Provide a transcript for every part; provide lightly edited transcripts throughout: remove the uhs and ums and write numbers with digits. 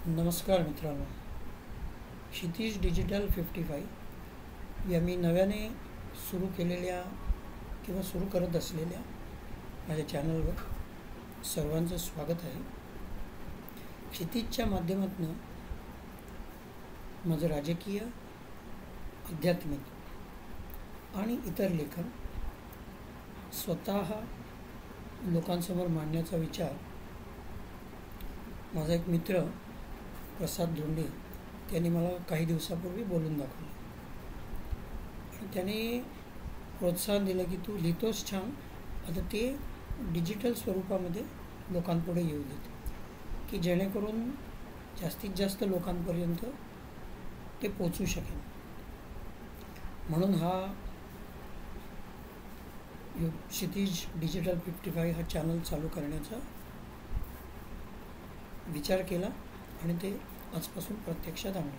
नमस्कार मित्रांनो, क्षितिज डिजिटल 55 या मी नव्याने सुरू केलेल्या किंवा सुरू करत असलेल्या माझ्या चॅनलवर सर्वांचं स्वागत आहे. क्षितिजच्या माध्यमातून माझं राजकीय, आध्यात्मिक आणि इतर लेखन स्वतः लोकांसमोर मांडण्याचा विचार माझा एक मित्र प्रसाद धोंडे त्यांनी मला काही दिवसापूर्वी बोलून दाखवलं आणि त्याने प्रोत्साहन दिलं की तू लिहितोस छान, आता ते डिजिटल स्वरूपामध्ये लोकांपुढे येऊ देत की जेणेकरून जास्तीत जास्त लोकांपर्यंत ते पोचू शकेल. म्हणून हा क्षितिज डिजिटल 55 हा चॅनल चालू करण्याचा विचार केला आणि ते आजपासून प्रत्यक्षात आणलं.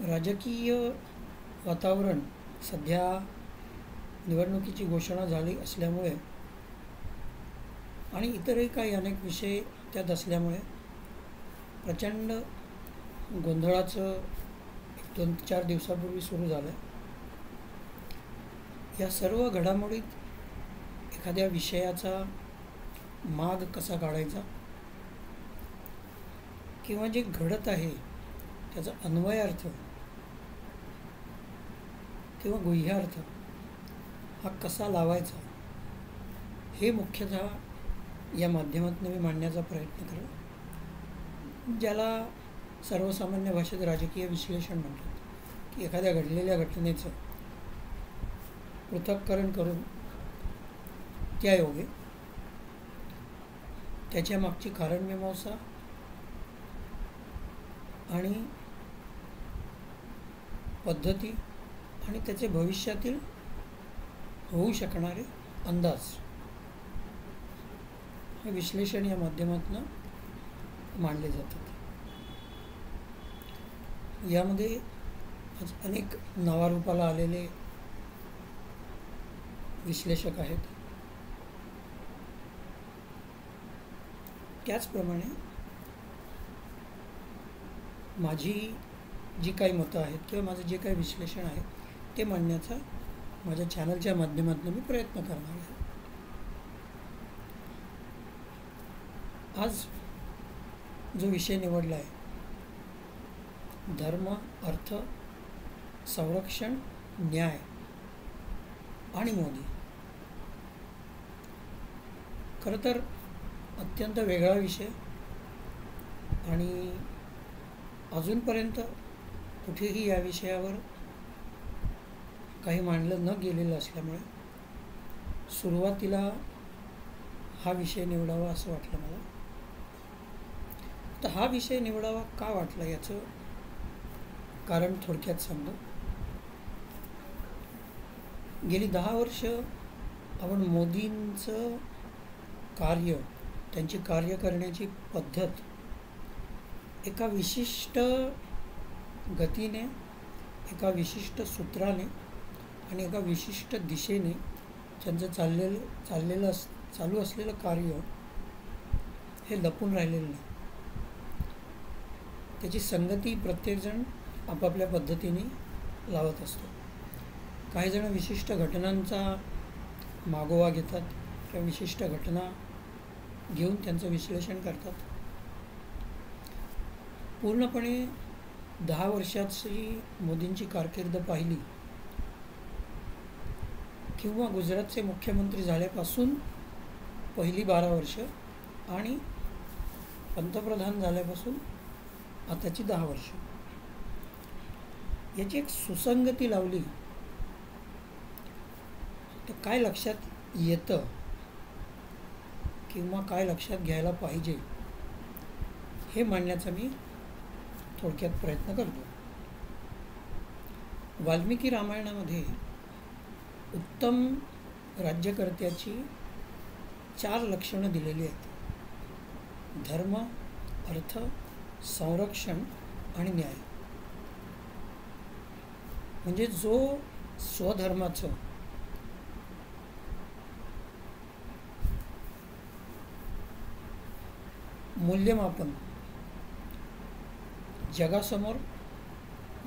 राजकीय वातावरण सध्या निवडणुकीची घोषणा झाली असल्यामुळे आणि इतरही काही अनेक विषय त्यात असल्यामुळे प्रचंड गोंधळाचं 2-4 दिवसापूर्वी सुरू झालं. या सर्व घडामोडीत एखाद्या विषयाचा माग कसा काढायचा किंवा जे घडत आहे त्याचा अन्वयार्थ किंवा गुह्यार्थ हा कसा लावायचा हे मुख्यतः या माध्यमातून मी मांडण्याचा प्रयत्न करेन, ज्याला सर्वसामान्य भाषेत राजकीय विश्लेषण म्हणतात. की एखाद्या घडलेल्या घटनेचं पृथक्करण करून त्यायोगे त्याच्या मागची कारणमीमांसा आणि पद्धती आणि त्याचे भविष्यातील होऊ शकणारे अंदाज हे विश्लेषण या माध्यमातून मांडले जातात. यामध्ये आज अनेक नावारूपाला आलेले विश्लेषक आहेत. त्याचप्रमाणे माझी जी काही मतं आहेत किंवा माझं जे काही विश्लेषण आहे ते मांडण्याचा माझ्या चॅनलच्या माध्यमातून मी प्रयत्न करणार आहे. आज जो विषय निवडला आहे, धर्म, अर्थ, संरक्षण, न्याय आणि मोदी. खरं तर अत्यंत वेगळा विषय आणि अजूनपर्यंत कुठेही या विषयावर काही मांडलं न गेलेलं असल्यामुळे सुरुवातीला हा विषय निवडावा असं वाटलं मला. तर हा विषय निवडावा का वाटला याचं कारण थोडक्यात सांगतो. गेली 10 वर्ष आपण मोदींचं कार्य, त्यांची कार्य करण्याची पद्धत एका विशिष्ट गतीने, एका विशिष्ट सूत्राने आणि एका विशिष्ट दिशेने त्यांचं चालू असलेलं कार्य हे लपून राहिलेलं नाही. त्याची संगती प्रत्येकजण आपापल्या पद्धतीने लावत असतो. काही जण विशिष्ट घटनांचा मागोवा घेतात किंवा विशिष्ट घटना घेऊन त्यांचं विश्लेषण करतात. पूर्णपणे 10 वर्षाची मोदींची कारकीर्द पाहिली किंवा गुजरातचे मुख्यमंत्री झाल्यापासून पहिली 12 वर्ष आणि पंतप्रधान झाल्यापासून आताची 10 वर्ष याची एक सुसंगती लावली तर काय लक्षात येतं किंवा काय लक्षात घ्यायला पाहिजे हे मांडण्याचा मी थोडक्यात प्रयत्न करतो. वाल्मिकी रामायणामध्ये उत्तम राज्यकर्त्याची 4 लक्षणं दिलेली आहेत: धर्म, अर्थ, संरक्षण आणि न्याय. म्हणजे जो स्वधर्माचं मूल्यमापन जगासमोर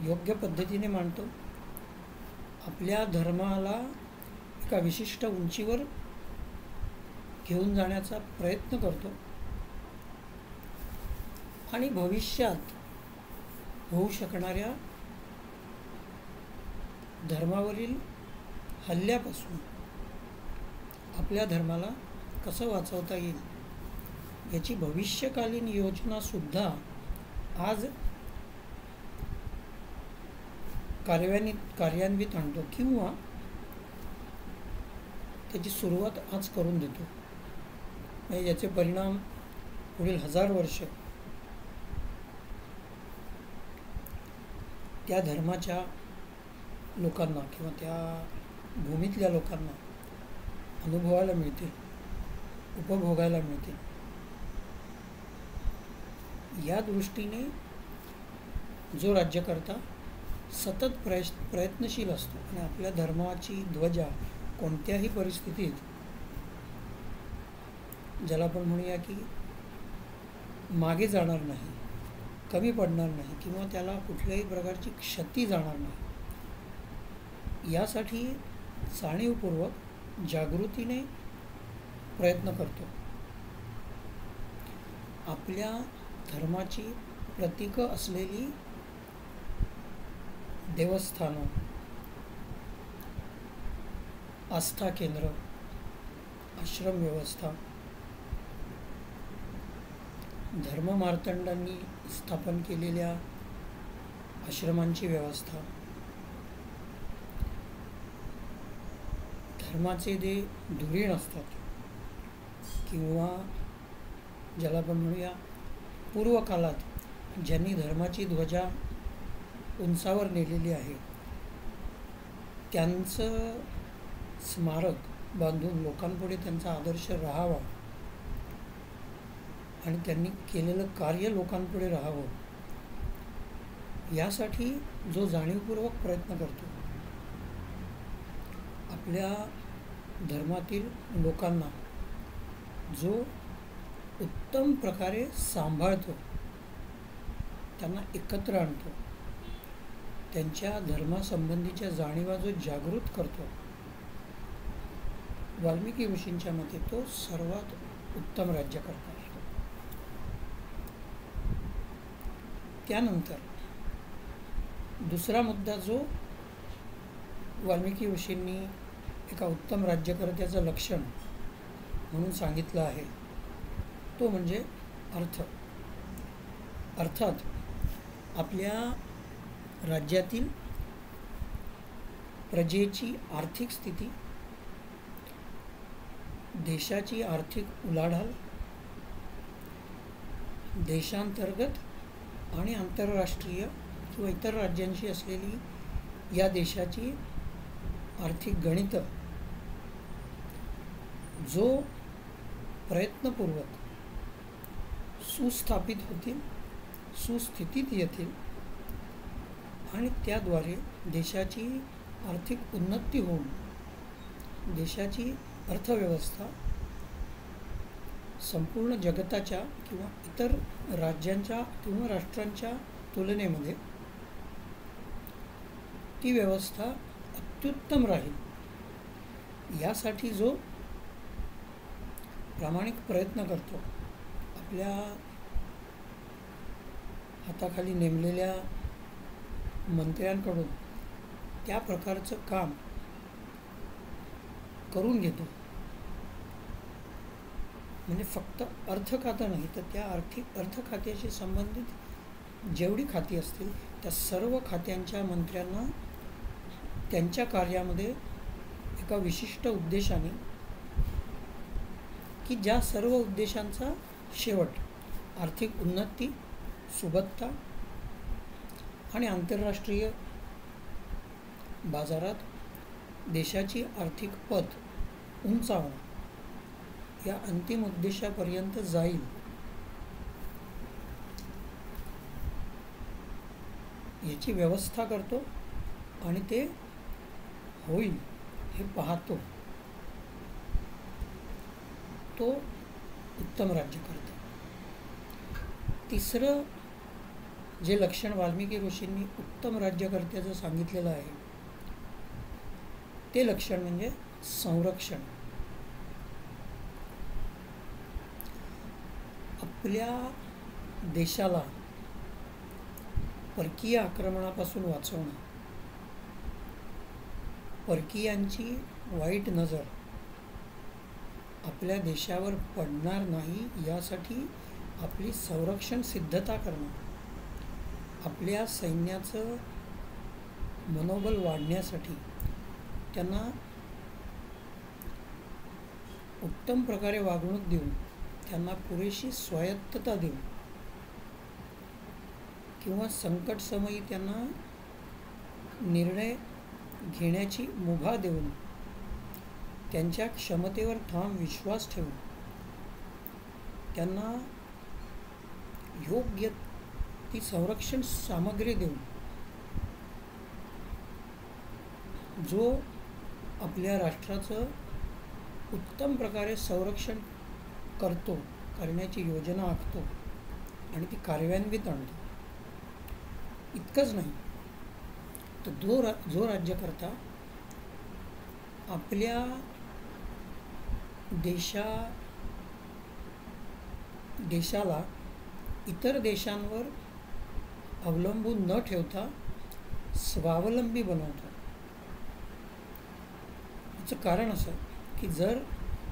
योग्य पद्धतीने मांडतो, आपल्या धर्माला एका विशिष्ट उंचीवर घेऊन जाण्याचा प्रयत्न करतो आणि भविष्यात होऊ शकणाऱ्या धर्मावरील हल्ल्यापासून आपल्या धर्माला कसं वाचवता येईल याची भविष्यकालीन योजनासुद्धा आज कार्यान्वित आणतो किंवा त्याची सुरुवात आज करून देतो. म्हणजे याचे परिणाम पुढील 1000 वर्ष त्या धर्माच्या लोकांना किंवा त्या भूमीतल्या लोकांना अनुभवायला मिळतील, उपभोगायला मिळतील. या दृष्टीने जो राज्यकर्ता सतत प्रयत्नशील असतो आणि आपल्या धर्माची ध्वजा कोणत्याही परिस्थितीत, ज्याला आपण म्हणूया की मागे जाणार नाही, कमी पडणार नाही किंवा त्याला कुठल्याही प्रकारची क्षती जाणार नाही, यासाठी जाणीवपूर्वक जागृतीने प्रयत्न करतो. आपल्या धर्माची प्रतीकं असलेली देवस्थानं, आस्था केंद्र, आश्रम व्यवस्था, धर्ममार्तंडांनी स्थापन केलेल्या आश्रमांची व्यवस्था, धर्माचे जे धुरीण असतात किंवा ज्याला आपण म्हणूया पूर्वकाळात ज्यांनी धर्माची ध्वजा उंचावर नेलेली आहे त्यांचं स्मारक बांधून लोकांपुढे त्यांचा आदर्श राहावा आणि त्यांनी केलेलं कार्य लोकांपुढे राहावं, यासाठी जो जाणीवपूर्वक प्रयत्न करतो, आपल्या धर्मातील लोकांना जो उत्तम प्रकारे सांभाळतो, त्यांना एकत्र आणतो, त्यांच्या धर्मासंबंधीच्या जाणीवा जो जागृत करतो, वाल्मिकी ऋषींच्या मते तो सर्वात उत्तम राज्यकर्ता असतो. त्यानंतर दुसरा मुद्दा जो वाल्मिकी ऋषींनी एका उत्तम राज्यकर्त्याचं लक्षण म्हणून सांगितलं आहे तो म्हणजे अर्थ. अर्थात आपल्या राज्यातील प्रजेची आर्थिक स्थिती, देशाची आर्थिक उलाढाल, देशांतर्गत आणि आंतरराष्ट्रीय किंवा इतर राज्यांशी असलेली या देशाची आर्थिक गणितं जो प्रयत्नपूर्वक सुस्थापित होतील, सुस्थितीत येतील आणि त्याद्वारे देशाची आर्थिक उन्नती होऊन देशाची अर्थव्यवस्था संपूर्ण जगताच्या किंवा इतर राज्यांच्या किंवा राष्ट्रांच्या तुलनेमध्ये ती व्यवस्था अत्युत्तम राहील, यासाठी जो प्रामाणिक प्रयत्न करतो, आपल्या हाताखाली नेमलेल्या मंत्र्यांकडून त्या प्रकारचं काम करून घेतो. म्हणजे फक्त अर्थ खातं नाही तर त्या अर्थ खात्याशी संबंधित जेवढी खाती असतील त्या सर्व खात्यांच्या मंत्र्यांना त्यांच्या कार्यामध्ये एका विशिष्ट उद्देशाने, की ज्या सर्व उद्देशांचा शेवट आर्थिक उन्नती, सुबत्ता आणि आंतरराष्ट्रीय बाजारात देशाची आर्थिक पत उंचावणं या अंतिम उद्देशापर्यंत जाईल, याची व्यवस्था करतो आणि ते होईल हे पाहतो, तो उत्तम राज्यकर्ता. तिसरं जे लक्षण वाल्मिकी ऋषींनी उत्तम राज्यकर्त्याचं सांगितलेलं आहे ते लक्षण म्हणजे संरक्षण. आपल्या देशाला परकीय आक्रमणापासून वाचवणं, परकीयांची वाईट नजर आपल्या देशावर पडणार नाही यासाठी आपली संरक्षण सिद्धता करणं, आपल्या सैन्याचं मनोबल वाढण्यासाठी त्यांना उत्तम प्रकारे वागणूक देऊन, त्यांना पुरेशी स्वायत्तता देऊन किंवा संकटसमयी त्यांना निर्णय घेण्याची मुभा देऊन, त्यांच्या क्षमतेवर ठाम विश्वास ठेवून, त्यांना योग्य ती संरक्षण सामग्री देऊन जो आपल्या राष्ट्राचं उत्तम प्रकारे संरक्षण करण्याची योजना आखतो आणि ती कार्यान्वित आणतो. इतकंच नाही तर जो राज्यकर्ता आपल्या देशाला इतर देशांवर अवलंबून न ठेवता स्वावलंबी बनवतो. याचं कारण असं की जर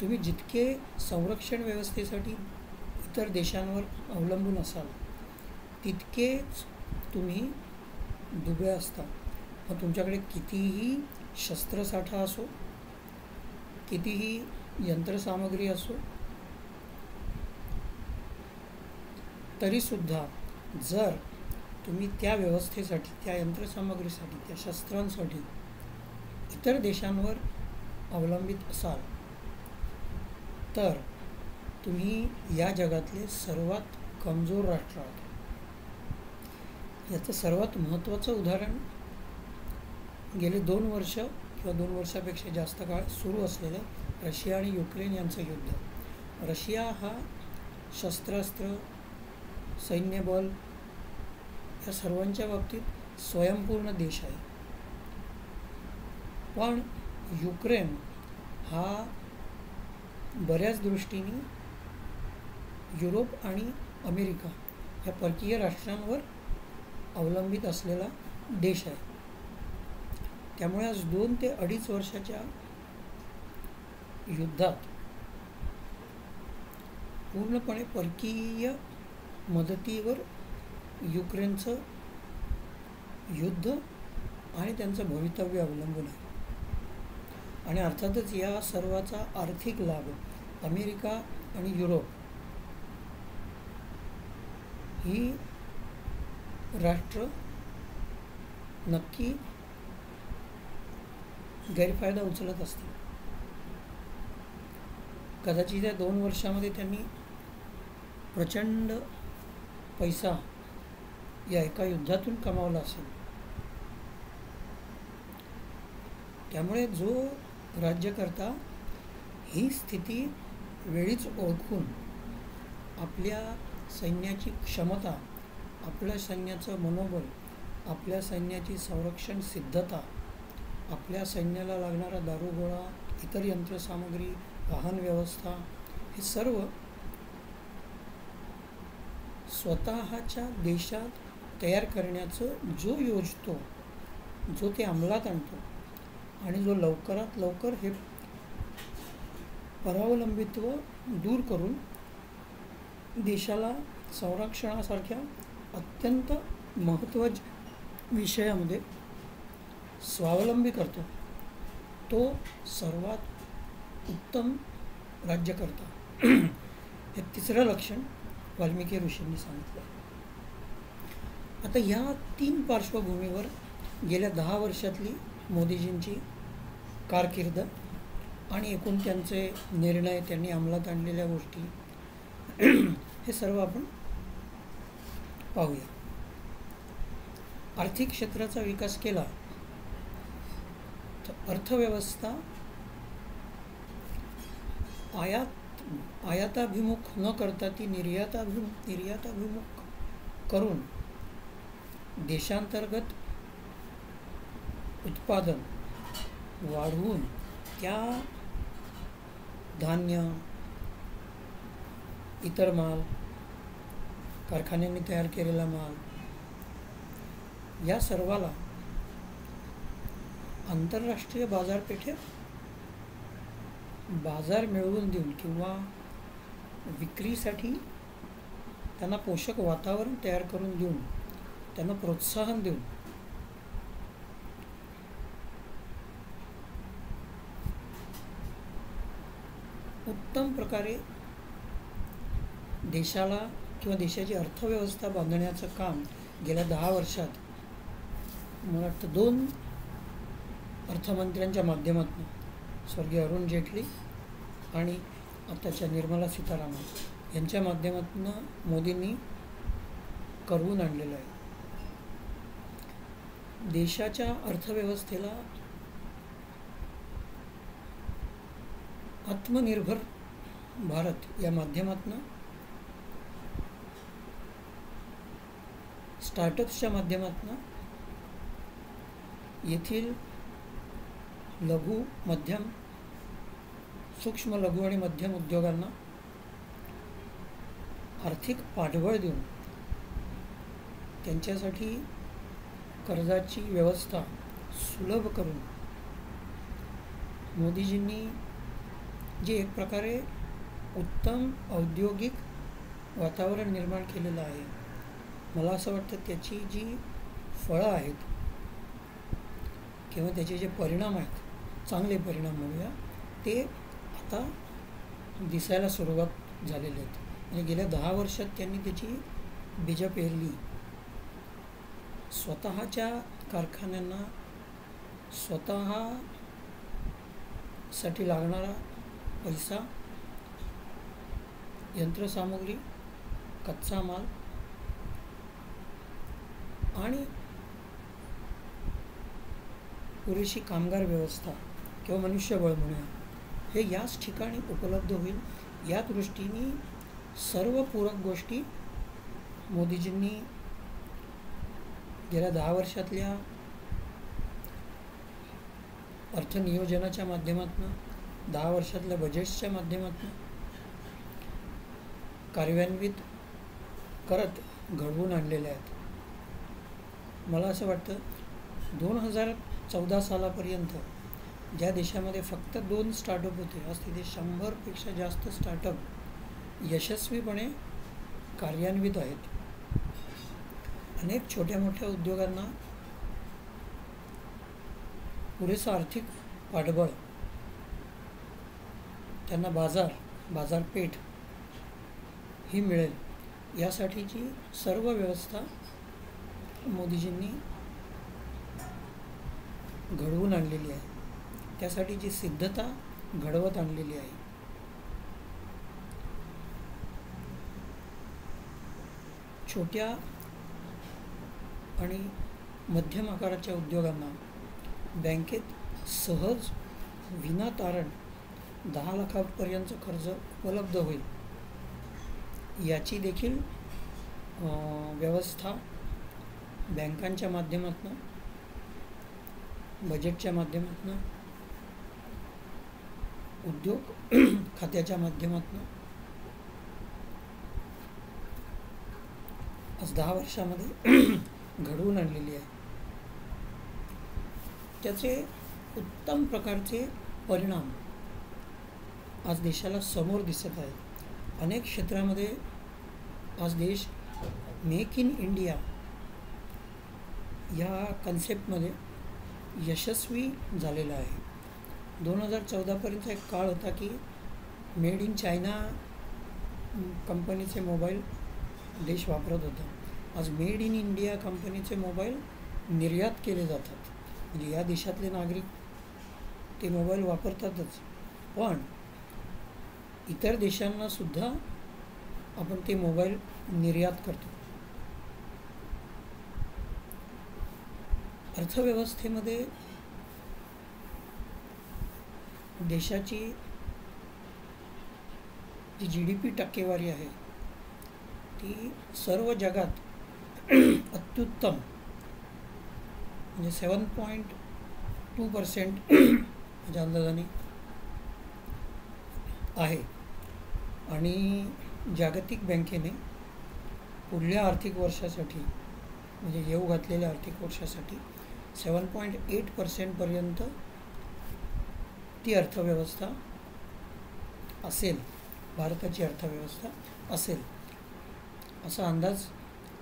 तुम्ही जितके संरक्षण व्यवस्थेसाठी इतर देशांवर अवलंबून असाल तितकेच तुम्ही दुबळे असता. मग तुमच्याकडे कितीही शस्त्रसाठा असो, कितीही यंत्रसामग्री असो, तरीसुद्धा जर तुम्ही त्या व्यवस्थेसाठी, त्या यंत्रसामग्रीसाठी, त्या शस्त्रांसाठी इतर देशांवर अवलंबित असाल तर तुम्ही या जगातले सर्वात कमजोर राष्ट्र आहात. याचं सर्वात महत्त्वाचं उदाहरण गेले 2 वर्ष किंवा 2 वर्षापेक्षा जास्त काळ सुरू असलेलं रशिया आणि युक्रेन यांचं युद्ध. रशिया हा शस्त्रास्त्र, सैन्यबल या सर्वांच्या बाबतीत स्वयंपूर्ण देश आहे. पण युक्रेन हा बऱ्याच दृष्टीने युरोप आणि अमेरिका या परकीय राष्ट्रांवर अवलंबित असलेला देश आहे. त्यामुळे आज 2 ते 2.5 वर्षाच्या युद्धात पूर्णपणे परकीय मदतीवर युक्रेनचं युद्ध आणि त्यांचं भवितव्य अवलंबून आहे. आणि अर्थातच या सर्वाचा आर्थिक लाभ अमेरिका आणि युरोप ही राष्ट्र नक्की गैरफायदा उचलत असतील. कदाचित या 2 वर्षामध्ये त्यांनी प्रचंड पैसा या एका युद्धातून कमावला असेल. त्यामुळे जो राज्यकर्ता ही स्थिती वेळीच ओळखून आपल्या सैन्याची क्षमता, आपल्या सैन्याचं मनोबल, आपल्या सैन्याची संरक्षण सिद्धता, आपल्या सैन्याला लागणारा दारुगोळा, इतर यंत्रसामग्री, वाहन व्यवस्था हे सर्व स्वतःच्या देशात तयार करण्याचं जो योजतो, जो ते अंमलात आणतो आणि जो लवकरात लवकर हे परावलंबित्व दूर करून देशाला संरक्षणासारख्या अत्यंत महत्त्वाच्या विषयामध्ये स्वावलंबी करतो, तो सर्वात उत्तम राज्यकर्ता. हे तिसरं लक्षण वाल्मिकी ऋषींनी सांगितलं. आता या 3 पार्श्वभूमीवर गेल्या 10 वर्षातली मोदीजींची कारकीर्द आणि एकूण त्यांचे निर्णय, त्यांनी अंमलात आणलेल्या गोष्टी हे सर्व आपण पाहूया. आर्थिक क्षेत्राचा विकास केला तर अर्थव्यवस्था आयाताभिमुख न करता ती निर्याताभिमुख करून देशांतर्गत उत्पादन वाढवून त्या धान्य, इतर माल, कारखान्यांनी तयार केलेला माल या सर्वाला आंतरराष्ट्रीय बाजारपेठेत बाजार मिळवून देऊन किंवा विक्रीसाठी त्यांना पोषक वातावरण तयार करून देऊन त्यांना प्रोत्साहन देऊन उत्तम प्रकारे देशाला किंवा देशाची अर्थव्यवस्था बांधण्याचं काम गेल्या 10 वर्षात मला वाटतं 2 अर्थमंत्र्यांच्या माध्यमातून स्वर्गीय अरुण जेटली आणि आताच्या निर्मला सीतारामन यांच्या माध्यमातून मोदींनी करवून आणलेलं आहे. देशाच्या अर्थव्यवस्थेला आत्मनिर्भर भारत या माध्यमातून स्टार्टअप्सच्या माध्यमातून येथील लघु मध्यम सूक्ष्म लघु आणि मध्यम उद्योगांना आर्थिक पाठबळ देऊन त्यांच्यासाठी कर्जाची व्यवस्था सुलभ करून मोदीजींनी जे एक प्रकारे उत्तम औद्योगिक वातावरण निर्माण केलेलं आहे, मला असं वाटतं त्याची जी फळं आहेत किंवा त्याचे जे परिणाम आहेत, चांगले परिणाम म्हणूया, ते आता दिसायला सुरुवात झालेले आहेत. आणि गेल्या 10 वर्षात त्यांनी त्याची बीजं पेरली. स्वतःच्या कारखान्यांना स्वतःसाठी लागणारा पैसा, यंत्रसामुग्री, कच्चा माल आणि पुरेशी कामगार व्यवस्था किंवा मनुष्यबळ म्हणूया, हे याच ठिकाणी उपलब्ध होईल. या दृष्टीने सर्व पूरक गोष्टी मोदीजींनी गेल्या 10 वर्षातल्या अर्थनियोजनाच्या माध्यमातून, 10 वर्षातल्या बजेट्सच्या माध्यमातून कार्यान्वित करत घडवून आणलेल्या आहेत. मला असं वाटतं 2014 सालापर्यंत ज्या देशामध्ये फक्त 2 स्टार्टअप होते, आज तिथे 100पेक्षा जास्त स्टार्टअप यशस्वीपणे कार्यान्वित आहेत. अनेक छोट्या मोठ्या उद्योगांना पुरेसं आर्थिक पाठबळ, त्यांना बाजारपेठ ही मिळेल यासाठीची सर्व व्यवस्था मोदीजींनी घडवून आणलेली आहे. त्यासाठीची सिद्धता घडवत आणलेली आहे. छोट्या आणि मध्यम आकाराच्या उद्योगांना बँकेत सहज विनातारण 10 लाखापर्यंतचं कर्ज उपलब्ध होईल याची देखील व्यवस्था बँकांच्या माध्यमातून, बजेटच्या माध्यमातून, उद्योग खात्याच्या माध्यमातून आज 10 वर्षामध्ये घडवून आणलेली आहे. त्याचे उत्तम प्रकारचे परिणाम आज देशाला समोर दिसत आहेत. अनेक क्षेत्रामध्ये आज देश मेक इन इंडिया या कन्सेप्टमध्ये यशस्वी झालेला आहे. 2014पर्यंत एक काळ होता की मेड इन चायना कंपनीचे मोबाईल देश वापरत होता. आज मेड इन इंडिया कंपनीचे मोबाईल निर्यात केले जातात. म्हणजे या देशातले नागरिक ते मोबाईल वापरतातच, पण इतर देशांना सुद्धा आपण ते मोबाईल निर्यात करतो. अर्थव्यवस्थेमध्ये देशाची जी GDP टक्केवारी आहे ती सर्व जगात अत्युत्तम म्हणजे 7.2% माझ्या अंदाजाने आहे. आणि जागतिक बँकेने पुढल्या आर्थिक वर्षासाठी म्हणजे येऊ घातलेल्या आर्थिक वर्षासाठी 7.8% ती अर्थव्यवस्था असेल, भारताची अर्थव्यवस्था असेल असा अंदाज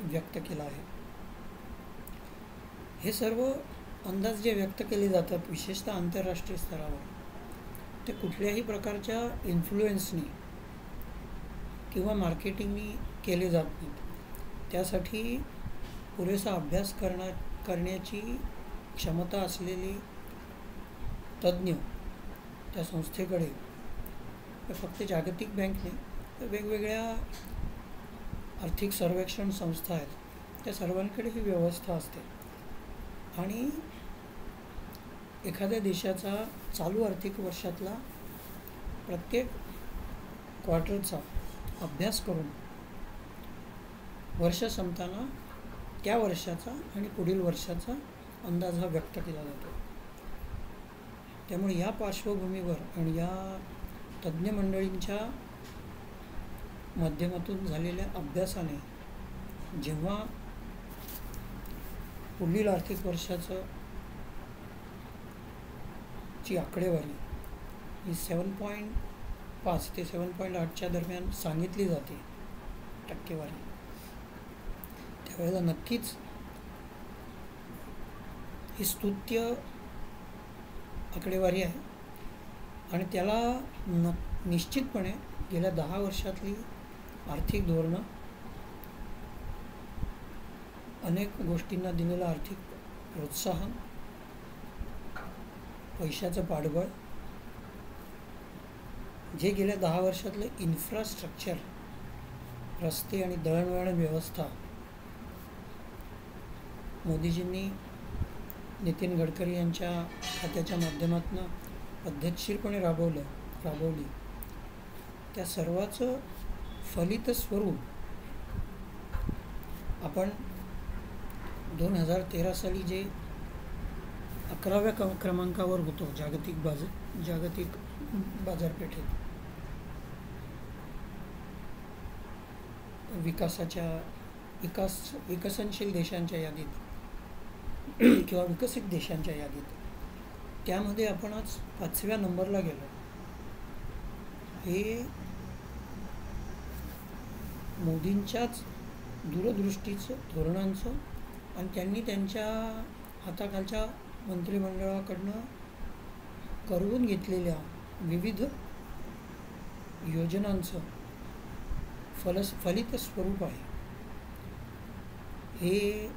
व्यक्त केला आहे. हे सर्व अंदाज जे व्यक्त केले जातात विशेषतः आंतरराष्ट्रीय स्तरावर, ते कुठल्याही प्रकारच्या इन्फ्लुएन्सनी किंवा मार्केटिंगनी केले जात नाहीत. त्यासाठी पुरेसा अभ्यास करण्याची क्षमता असलेली तज्ज्ञ त्या संस्थेकडे, फक्त जागतिक बँक नाही तर वेगवेगळ्या आर्थिक सर्वेक्षण संस्था आहेत, त्या सर्वांकडे ही व्यवस्था असते. आणि एखाद्या देशाचा चालू आर्थिक वर्षातला प्रत्येक क्वार्टरचा अभ्यास करून वर्ष संपताना त्या वर्षाचा आणि पुढील वर्षाचा अंदाज हा व्यक्त केला जातो. त्यामुळे या पार्श्वभूमीवर आणि या तज्ज्ञ मंडळींच्या माध्यमातून झालेल्या अभ्यासाने जेव्हा पुढील आर्थिक वर्षाचं ची आकडेवारी ही 7.5 ते 7.8च्या दरम्यान सांगितली जाते टक्केवारी, त्यावेळेला नक्कीच ही स्तुत्य आकडेवारी आहे. आणि त्याला निश्चितपणे गेल्या 10 वर्षातली आर्थिक धोरणं, अनेक गोष्टींना दिलेलं आर्थिक प्रोत्साहन, पैशाचं पाठबळ, जे गेल्या 10 वर्षातलं इन्फ्रास्ट्रक्चर, रस्ते आणि दळणवळण व्यवस्था मोदीजींनी नितीन गडकरी यांच्या खात्याच्या माध्यमातून पद्धतशीरपणे राबवली, त्या सर्वाचं फलित स्वरूप आपण 2013 साली जे 11व्या क्रमांकावर होतो जागतिक बाजारपेठेत विकसनशील देशांच्या यादीत किंवा विकसित देशांच्या यादीत, त्यामध्ये आपण आज 5व्या नंबरला गेलो. हे मोदींच्याच दूरदृष्टीचं, धोरणांचं आणि त्यांनी त्यांच्या हाताखालच्या मंत्रिमंडळाकडनं करवून घेतलेल्या विविध योजनांचं फलित स्वरूप आहे. हे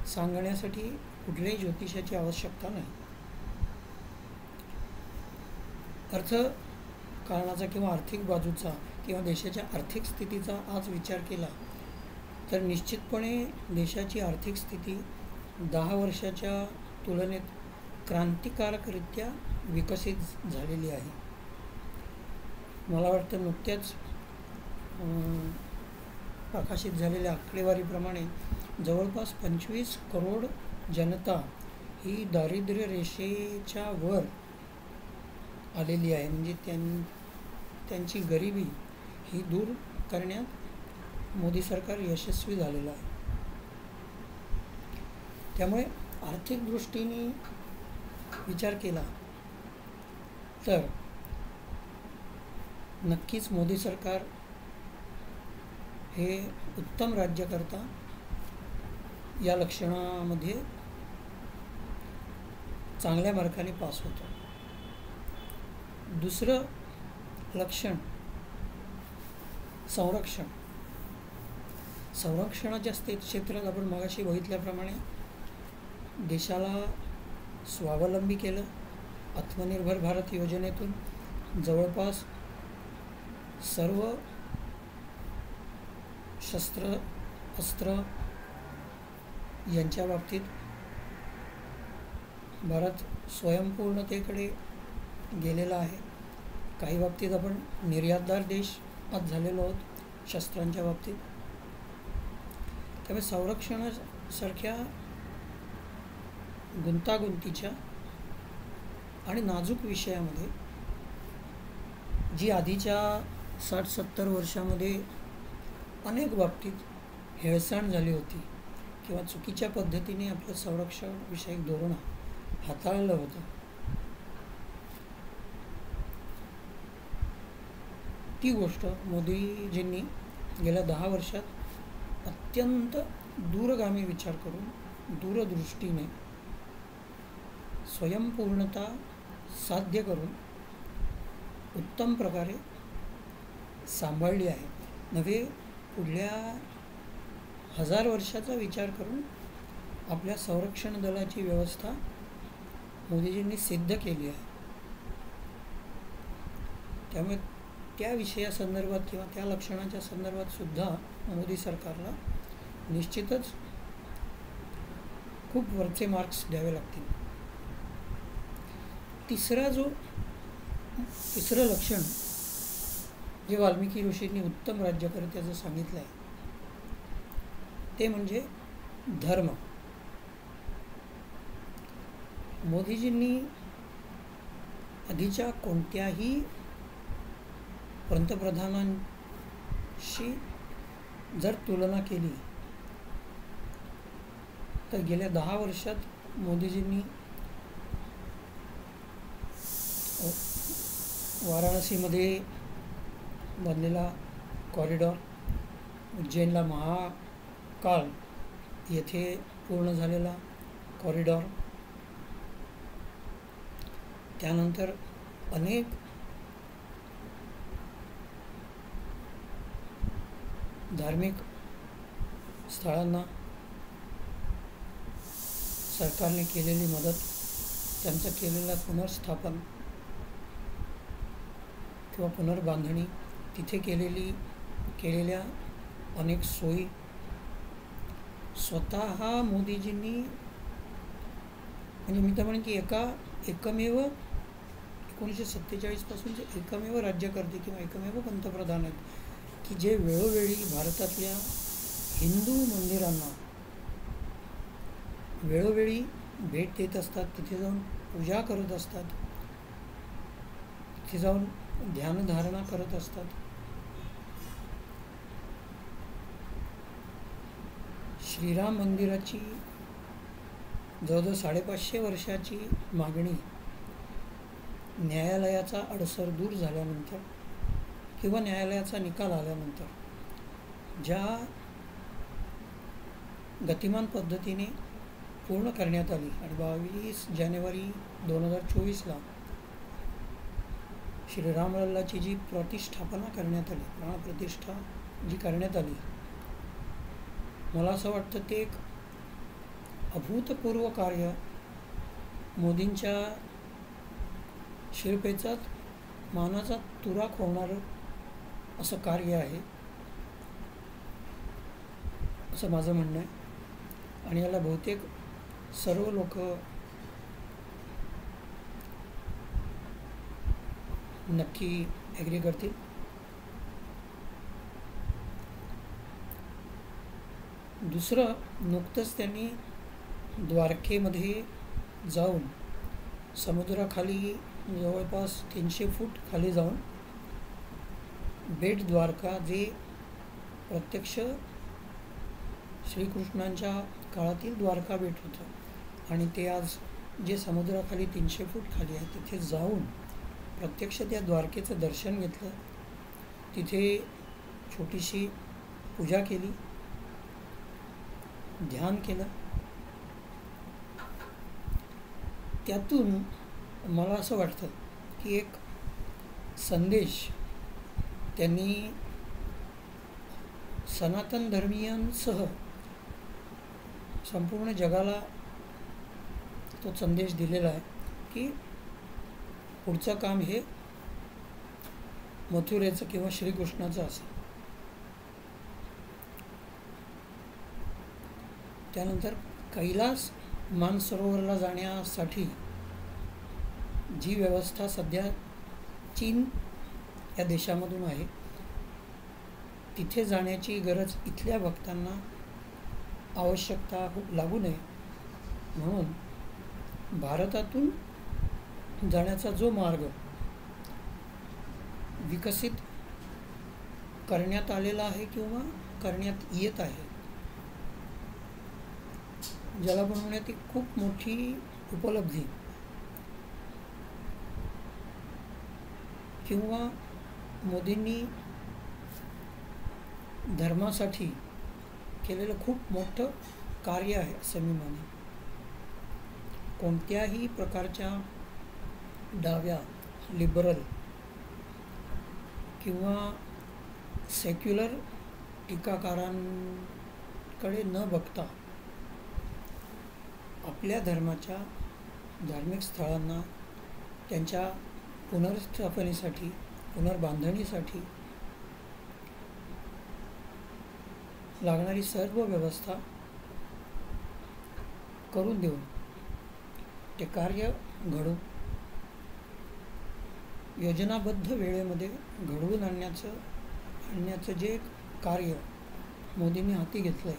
सांगण्यासाठी कुठल्याही ज्योतिषाची आवश्यकता नाही. अर्थकारणाचा किंवा आर्थिक बाजूचा किंवा देशाच्या आर्थिक स्थितीचा आज विचार केला तर निश्चितपणे देशाची आर्थिक स्थिती 10 वर्षाच्या तुलनेत क्रांतिकारकरित्या विकसित झालेली आहे. मला वाटतं नुकत्याच प्रकाशित झालेल्या आकडेवारीप्रमाणे जवळपास 25 करोड जनता ही दारिद्र्य रेषेच्या वर आलेली आहे. म्हणजे त्यांची गरिबी ही दूर करण्यात मोदी सरकार यशस्वी झालेलं आहे. त्यामुळे आर्थिक दृष्टीने विचार केला तर नक्कीच मोदी सरकार हे उत्तम राज्यकर्ता या लक्षणामध्ये चांगल्या मार्काने पास होतो. दुसरं लक्षण संरक्षणाच्या क्षेत्रात आपण मगाशी बघितल्याप्रमाणे देशाला स्वावलंबी केलं. आत्मनिर्भर भारत योजनेतून जवळपास सर्व शस्त्र अस्त्र यांच्या बाबतीत भारत स्वयंपूर्णतेकडे गेलेला आहे. काही बाबतीत आपण निर्यातदार देश आज झालेलो आहोत शस्त्रांच्या बाबतीत. त्यामुळे संरक्षणासारख्या गुंतागुंतीच्या आणि नाजूक विषयामध्ये जी आधीच्या 60-70 वर्षामध्ये अनेक बाबतीत हेळसांड झाली होती किंवा चुकीच्या पद्धतीने आपलं संरक्षणविषयक धोरण हाताळलं होतं, ती गोष्ट मोदीजींनी गेल्या 10 वर्षात अत्यंत दूरगामी विचार करून दूरदृष्टीने स्वयंपूर्णता साध्य करून उत्तम प्रकारे सांभाळली आहे. नव्हे पुढल्या 1000 वर्षाचा विचार करून आपल्या संरक्षण दलाची व्यवस्था मोदीजींनी सिद्ध केली आहे. त्यामुळे त्या विषयासंदर्भात किंवा त्या लक्षणाच्या संदर्भात सुद्धा मोदी सरकारला निश्चितच खूप वरचे मार्क्स द्यावे लागतील. तिसरं लक्षण जे वाल्मिकी ऋषींनी उत्तम राज्यकर्त्याचं सांगितलं आहे ते म्हणजे धर्म. मोदीजींनी आधीच्या कोणत्याही पंतप्रधानांशी जर तुलना केली तर गेल्या 10 वर्षात मोदीजींनी वाराणसीमध्ये बनलेला कॉरिडॉर, उज्जैनला महाकाल येथे पूर्ण झालेला कॉरिडॉर, त्यानंतर अनेक धार्मिक स्थळांना सरकारने केलेली मदत, त्यांचं केलेलं पुनर्स्थापन किंवा पुनर्बांधणी, तिथे केलेल्या अनेक सोयी स्वतः मोदीजींनी, म्हणजे मी तर म्हणेन की एकमेव 1947 पासूनचे एकमेव राज्यकर्ते किंवा एकमेव पंतप्रधान आहेत की जे वेळोवेळी भारतातल्या हिंदू मंदिरांना वेळोवेळी भेट देत असतात, तिथे जाऊन पूजा करत असतात, तिथे जाऊन ध्यानधारणा करत असतात. श्रीराम मंदिराची जवळजवळ 550 वर्षाची मागणी न्यायालयाचा अडसर दूर झाल्यानंतर किंवा न्यायालयाचा निकाल आल्यानंतर ज्या गतिमान पद्धतीने पूर्ण करण्यात आली आणि 22 जानेवारी 2024ला श्रीरामलल्लाची जी प्रतिष्ठापना करण्यात आली, प्राणप्रतिष्ठा जी करण्यात आली, मला असं वाटतं ते एक अभूतपूर्व कार्य, मोदींच्या शिरपेचात मानाचा तुरा खोवणारं असं कार्य आहे असं माझं म्हणणं आहे. आणि याला बहुतेक सर्व लोक नक्की ॲग्री करतील. दुसरं, नुकतंच त्यांनी द्वारकेमध्ये जाऊन समुद्राखाली जवळपास 300 फूट खाली जाऊन बेट द्वारका, जे प्रत्यक्ष श्रीकृष्णांच्या काळातील द्वारका बेट होतं आणि ते आज जे समुद्राखाली 300 फूट खाली आहे तिथे जाऊन प्रत्यक्ष त्या द्वारकेचं दर्शन घेतलं, तिथे छोटीशी पूजा केली, ध्यान केलं. त्यातून मला असं वाटतं की एक संदेश त्यांनी सनातन धर्मीयांसह संपूर्ण जगाला तो संदेश दिलेला आहे की पुढचं काम हे मथुरेचं किंवा श्रीकृष्णाचं असेल. त्यानंतर कैलास मानसरोवरला जाण्यासाठी जी व्यवस्था सध्या चीन या देशामधून आहे, तिथे जाण्याची गरज इथल्या भक्तांना आवश्यकता लागू नये म्हणून भारतातून जाण्याचा जो मार्ग विकसित करण्यात आलेला आहे किंवा करण्यात येत आहे, ज्याला बनवण्यात एक खूप मोठी उपलब्धी किंवा मोदींनी धर्मासाठी केलेलं खूप मोठं कार्य आहे असं मी मानेन. कोणत्याही प्रकारच्या डाव्या, लिबरल किंवा सेक्युलर टीकाकारांकडे न बघता आपल्या धर्माच्या धार्मिक स्थळांना त्यांच्या पुनर्स्थापनेसाठी, पुनर्बांधणीसाठी लागणारी सर्व व्यवस्था करून देऊन ते कार्य योजनाबद्ध वेळेमध्ये घडवून आणण्याचं जे कार्य मोदींनी हाती घेतलं आहे,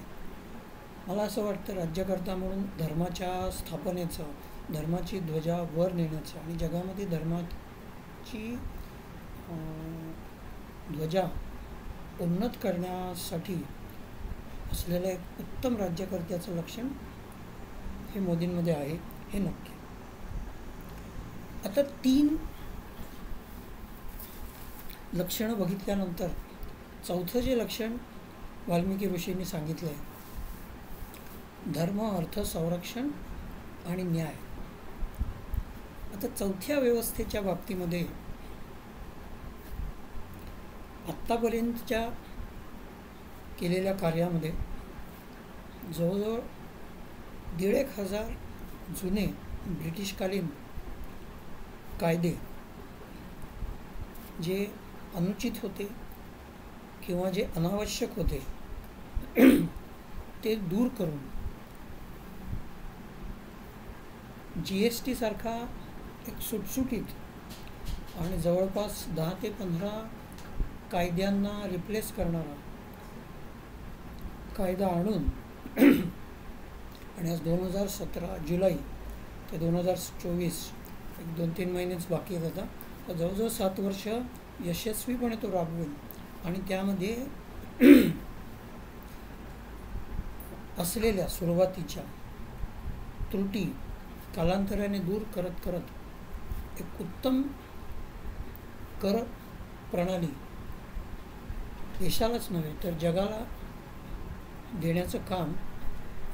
मला असं वाटतं राज्यकर्ता म्हणून धर्माच्या स्थापनेचं, धर्माची ध्वजा वर नेण्याचं आणि जगामध्ये धर्माची ध्वजा उन्नत करण्यासाठी असलेलं एक उत्तम राज्यकर्त्याचं लक्षण हे मोदींमध्ये आहे, हे नक्की. आता 3 लक्षणं बघितल्यानंतर चौथं जे लक्षण वाल्मिकी ऋषींनी सांगितलं आहे, धर्म, अर्थ, संरक्षण आणि न्याय. आता चौथ्या व्यवस्थेच्या बाबतीमध्ये आत्तापर्यंतच्या केलेल्या कार्यामध्ये जवळजवळ 1,500 जुने ब्रिटिशकालीन कायदे जे अनुचित होते किंवा जे अनावश्यक होते ते दूर करून GST सारखा एक सुटसुटीत आणि जवळपास 10 ते 15 कायद्यांना रिप्लेस करणारा कायदा आणून आणि आज 2017 जुलै ते 2024 एक 2-3 महिनेच बाकी आहेत आता, तर जवळजवळ 7 वर्ष यशस्वीपणे तो राबवेल आणि त्यामध्ये असलेल्या सुरुवातीच्या त्रुटी कालांतराने दूर करत करत एक उत्तम कर प्रणाली देशालाच नव्हे तर जगाला देण्याचं काम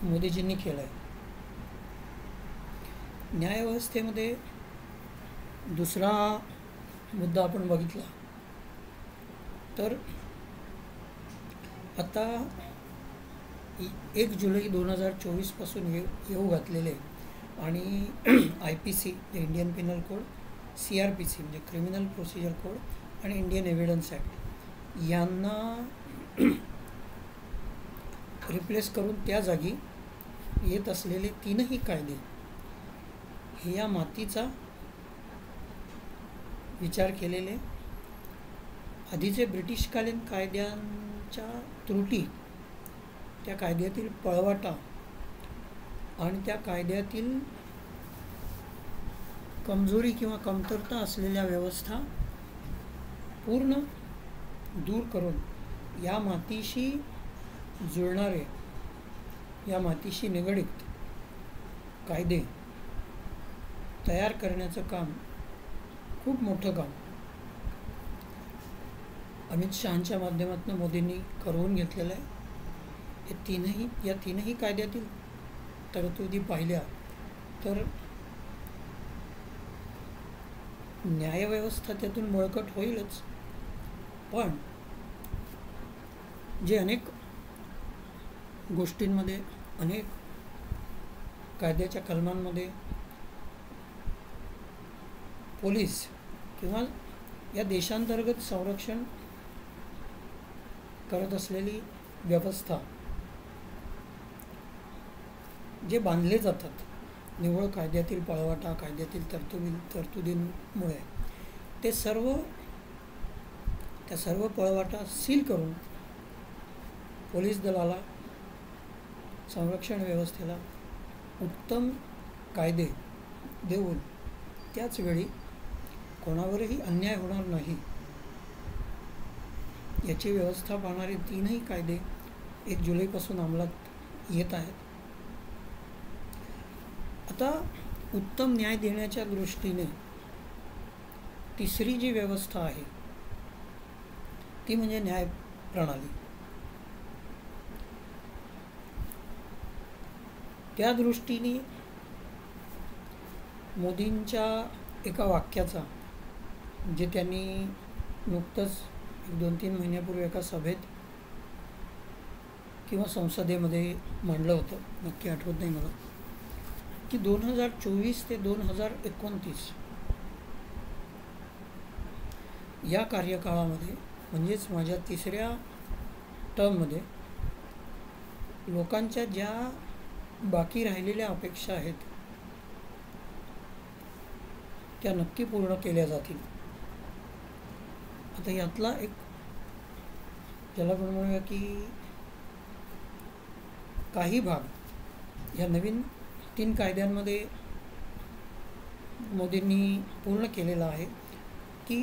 मोदीजींनी केलं आहे. न्यायव्यवस्थेमध्ये दुसरा मुद्दा आपण बघितला तर आता 1 जुलै 2024 पासून येऊ घातलेले आणि IPC Indian Pinal code, CRPC म्हणजे क्रिमिनल प्रोसिजर कोड आणि इंडियन एव्हिडन्स ॲक्ट यांना रिप्लेस करून त्या जागी येत असलेले 3ही कायदे हे या मातीचा विचार केलेले, आधीचे ब्रिटिशकालीन कायद्यांच्या त्रुटी, त्या कायद्यातील पळवाटा आणि त्या कायद्यातील कमजोरी किंवा कमतरता असलेल्या व्यवस्था पूर्ण दूर करून या मातीशी जुळणारे, या मातीशी निगडीत कायदे तयार करण्याचं काम, खूप मोठं काम अमित शहांच्या माध्यमातून मोदींनी करवून घेतलेलं आहे. या तीनही कायद्यातील तरतुदी पाहिल्या तर न्यायव्यवस्था त्यातून बळकट होईलच, पण जे अनेक गोष्टींमध्ये, अनेक कायद्याच्या कलमांमध्ये पोलीस किंवा या देशांतर्गत संरक्षण करत असलेली व्यवस्था जे बांधले जातात निव्वळ कायद्यातील पळवाटा, कायद्यातील तरतुदींमुळे, त्या सर्व पळवाटा सील करून पोलीस दलाला संरक्षण व्यवस्थेला उत्तम कायदे देऊन त्याच वेळी कोणावरही अन्याय होणार नाही याची व्यवस्था पाहणारे 3ही कायदे 1 जुलैपासून अंमलात येत आहेत. आता उत्तम न्याय देण्याच्या दृष्टीने तिसरी जी व्यवस्था आहे ती म्हणजे न्याय प्रणाली. त्या दृष्टीने मोदींच्या एका वाक्याचा जे त्यांनी नुकतंच 2-3 महिन्यापूर्वी एका सभेत किंवा संसदेमध्ये मांडलं होतं, नक्की आठवत नाही मला, की 2024 ते 2029 या कार्यकाळामध्ये म्हणजेच माझ्या 3ऱ्या टर्ममध्ये लोकांच्या ज्या बाकी राहिलेल्या अपेक्षा आहेत त्या नक्की पूर्ण केल्या जातील. आता यातला एक ज्याला आपण म्हणूया की काही भाग या नवीन 3 कायद्यांमध्ये मोदींनी पूर्ण केलेला आहे की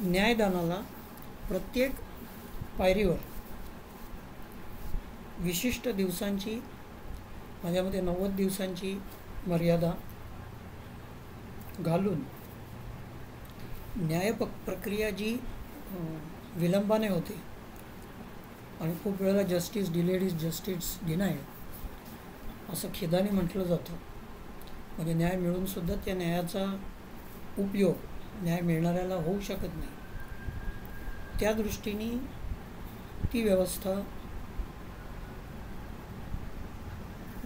न्यायदानाला प्रत्येक पायरीवर विशिष्ट दिवसांची, माझ्यामध्ये 90 दिवसांची मर्यादा घालून न्याय प्रक्रिया जी विलंबाने होते आणि खूप वेळेला justice delayed is justice denied असं खेदाने म्हटलं जातं, म्हणजे न्याय मिळूनसुद्धा त्या न्यायाचा उपयोग न्याय मिळणाऱ्याला होऊ शकत नाही. त्या दृष्टीने ती व्यवस्था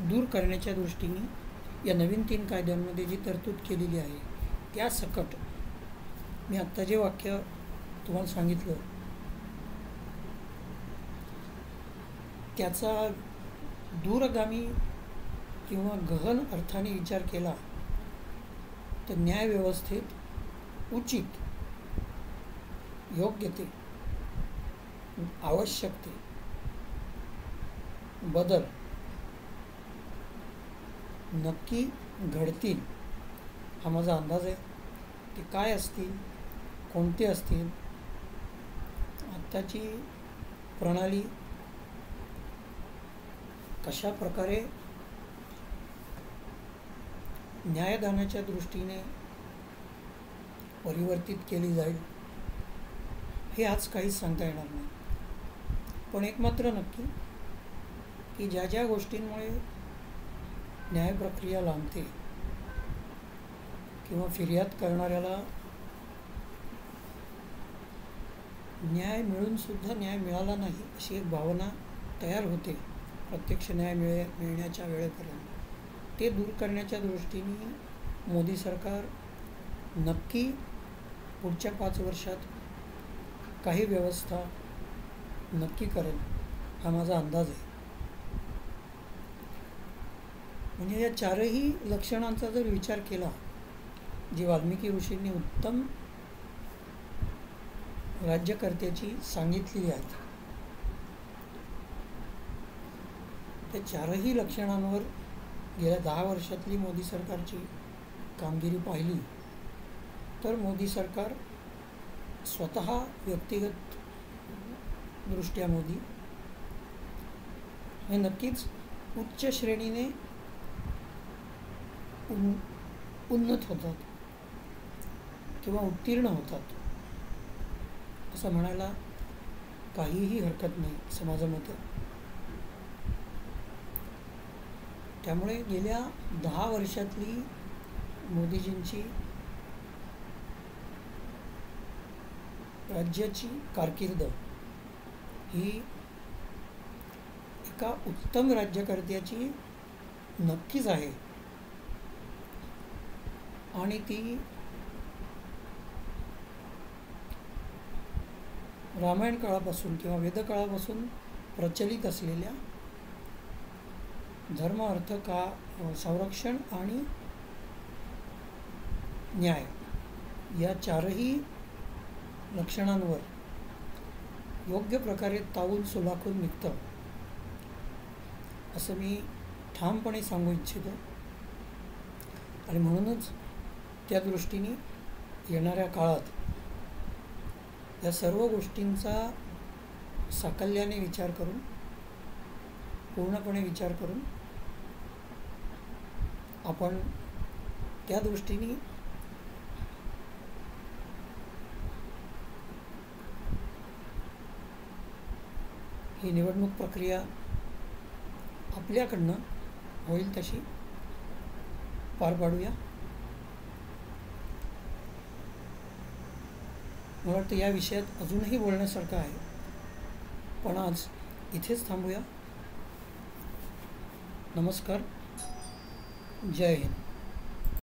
दूर करण्याच्या दृष्टीने या नवीन 3 कायद्यांमध्ये जी तरतूद केलेली आहे त्या सकट मी आत्ता जे वाक्य तुम्हाला सांगितलं त्याचा दूरगामी किंवा गहन अर्थाने विचार केला तर न्यायव्यवस्थेत उचित, योग्य ते, आवश्यक ते बदल नक्की घडतील हा माझा अंदाज आहे. ते काय असतील, कोणते असतील, आत्ताची प्रणाली कशा प्रकारे न्यायदानाच्या दृष्टीने परिवर्तित केली जाईल हे आज काहीच सांगता येणार नाही. पण एक मात्र नक्की की ज्या ज्या गोष्टींमुळे न्यायप्रक्रिया लांबते किंवा फिर्याद करणाऱ्याला न्याय मिळूनसुद्धा न्याय मिळाला नाही अशी एक भावना तयार होते प्रत्यक्ष न्याय मिळण्याच्या वेळेपर्यंत, ते दूर करण्याच्या दृष्टीने मोदी सरकार नक्की पुढच्या 5 वर्षात काही व्यवस्था नक्की करेल हा माझा अंदाज आहे. म्हणजे या 4ही लक्षणांचा जर विचार केला जी वाल्मिकी ऋषींनी उत्तम राज्यकर्त्याची सांगितलेली आहेत, त्या 4ही लक्षणांवर गेल्या 10 वर्षातली मोदी सरकारची कामगिरी पाहिली तर मोदी सरकार स्वतः व्यक्तिगत दृष्ट्या मोदी हे नक्कीच उच्च श्रेणीने उन्नत होतात किंवा उत्तीर्ण होतात असं म्हणायला काहीही हरकत नाही समाजामध्ये. त्यामुळे गेल्या 10 वर्षातली मोदीजींची राज्याची कारकीर्द ही एका उत्तम राज्यकर्त्याची नक्कीच आहे आणि ती रामायण काळापासून किंवा वेदकाळापासून प्रचलित असलेल्या धर्म, अर्थ, संरक्षण आणि न्याय या 4ही लक्षणांवर योग्य प्रकारे ताऊन सुलाखून निघतं असं मी ठामपणे सांगू इच्छितो. आणि म्हणूनच त्या दृष्टीने येणाऱ्या काळात या सर्व गोष्टींचा साकल्याने विचार करून, पूर्णपणे विचार करून आपण त्या दृष्टीने ही निवडणूक प्रक्रिया आपल्याकडनं होईल तशी पार पाडूया. मला वाटतं या विषयात अजूनही बोलण्यासारखं आहे, पण आज इथेच थांबूया. नमस्कार. जय हिंद.